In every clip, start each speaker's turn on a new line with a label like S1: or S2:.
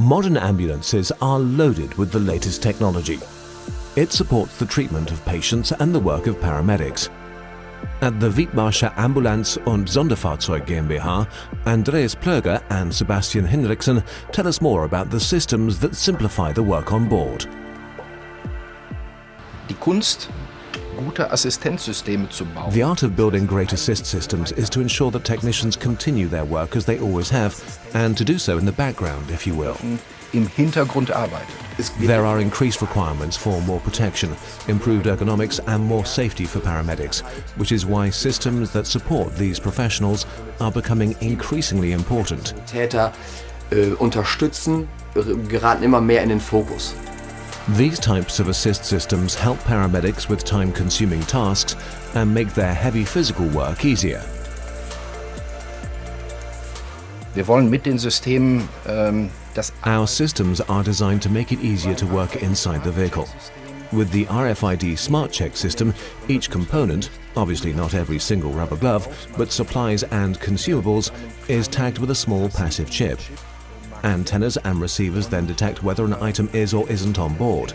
S1: Modern ambulances are loaded with the latest technology. It supports the treatment of patients and the work of paramedics. At the Wietmarscher Ambulanz und Sonderfahrzeugbau Gmbh, Andreas Ploeger and Sebastian Hinrichsen tell us more about the systems that simplify the work on board.
S2: Die Kunst, gute Assistenzsysteme zu bauen.
S1: The art of building great assist systems is to ensure that technicians continue their work as they always have, and to do so in the background, if you will.
S2: Im Hintergrund arbeitet.
S1: There are increased requirements for more protection, improved ergonomics and more safety for paramedics, which is why systems that support these professionals are becoming increasingly important.
S3: Täter unterstützen, geraten immer mehr in den Fokus.
S1: These types of assist systems help paramedics with time-consuming tasks and make their heavy physical work easier.
S2: Wir wollen mit den Systemen
S1: Our systems are designed to make it easier to work inside the vehicle. With the Rfid Smart Check system, each component, obviously not every single rubber glove, but supplies and consumables, is tagged with a small passive chip. Antennas and receivers then detect whether an item is or isn't on board.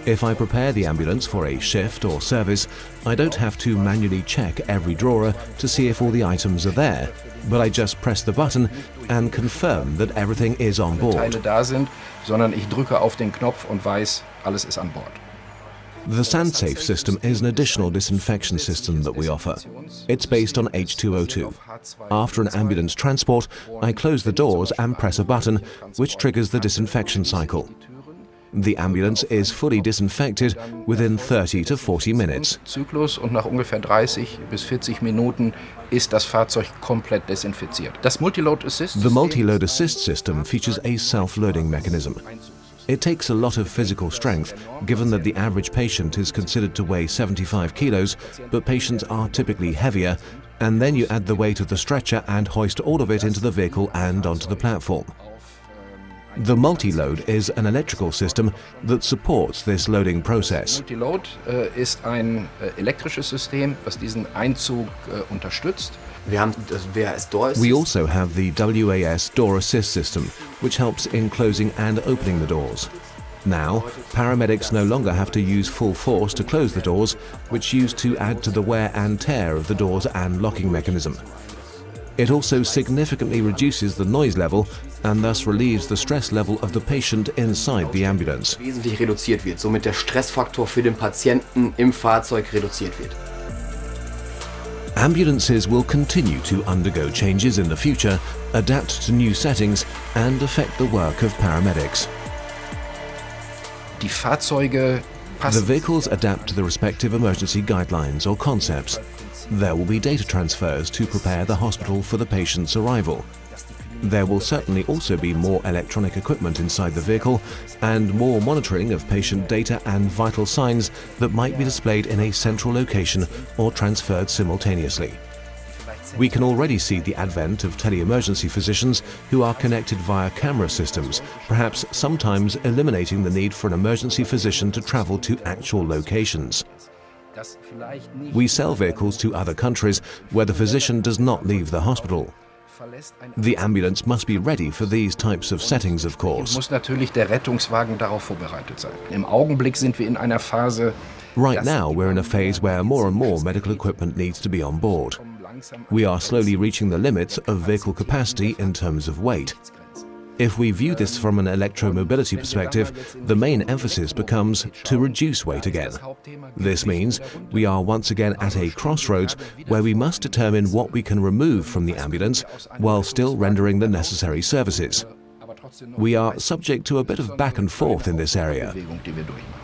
S1: If I prepare the ambulance for a shift or service, I don't have to manually check every drawer to see if all the items are there, but I just press the button and confirm that everything is on board.
S2: Teile da sind, sondern ich drücke auf den Knopf und weiß, alles ist an Bord.
S1: The SandSafe system is an additional disinfection system that we offer. It's based on H2O2. After an ambulance transport, I close the doors and press a button, which triggers the disinfection cycle. The ambulance is fully disinfected within 30 to 40 minutes.
S2: Zyklus und nach ungefähr 30 bis 40 Minuten ist das Fahrzeug komplett desinfiziert. Das Multiload Assist
S1: The multi-load assist system features a self-loading mechanism. It takes a lot of physical strength, given that the average patient is considered to weigh 75 kilos, but patients are typically heavier, and then you add the weight of the stretcher and hoist all of it into the vehicle and onto the platform. The multi-load is an electrical system that supports this loading process.
S2: Multiload ist ein elektrisches System, was diesen Einzug unterstützt.
S3: Wir haben das WAS Door Assist.
S1: We also have the WAS Door Assist system, which helps in closing and opening the doors. Now, paramedics no longer have to use full force to close the doors, which used to add to the wear and tear of the doors and locking mechanism. It also significantly reduces the noise level and thus relieves the stress level of the patient inside the ambulance.
S3: Wesentlich reduziert wird, somit der Stressfaktor für den Patienten im Fahrzeug reduziert wird.
S1: Ambulances will continue to undergo changes in the future, adapt to new settings and affect the work of paramedics.
S2: Die Fahrzeuge
S1: The vehicles adapt to the respective emergency guidelines or concepts. There will be data transfers to prepare the hospital for the patient's arrival. There will certainly also be more electronic equipment inside the vehicle and more monitoring of patient data and vital signs that might be displayed in a central location or transferred simultaneously. We can already see the advent of tele-emergency physicians who are connected via camera systems, perhaps sometimes eliminating the need for an emergency physician to travel to actual locations. We sell vehicles to other countries where the physician does not leave the hospital. The ambulance must be ready for these types of settings, of course.
S2: Muss natürlich der Rettungswagen darauf vorbereitet sein. Im Augenblick sind wir in einer Phase.
S1: Right now, we're in a phase where more and more medical equipment needs to be on board. We are slowly reaching the limits of vehicle capacity in terms of weight. If we view this from an electromobility perspective, the main emphasis becomes to reduce weight again. This means we are once again at a crossroads where we must determine what we can remove from the ambulance while still rendering the necessary services. We are subject to a bit of back and forth in this area.
S2: Bewegung, die wir durchmachen.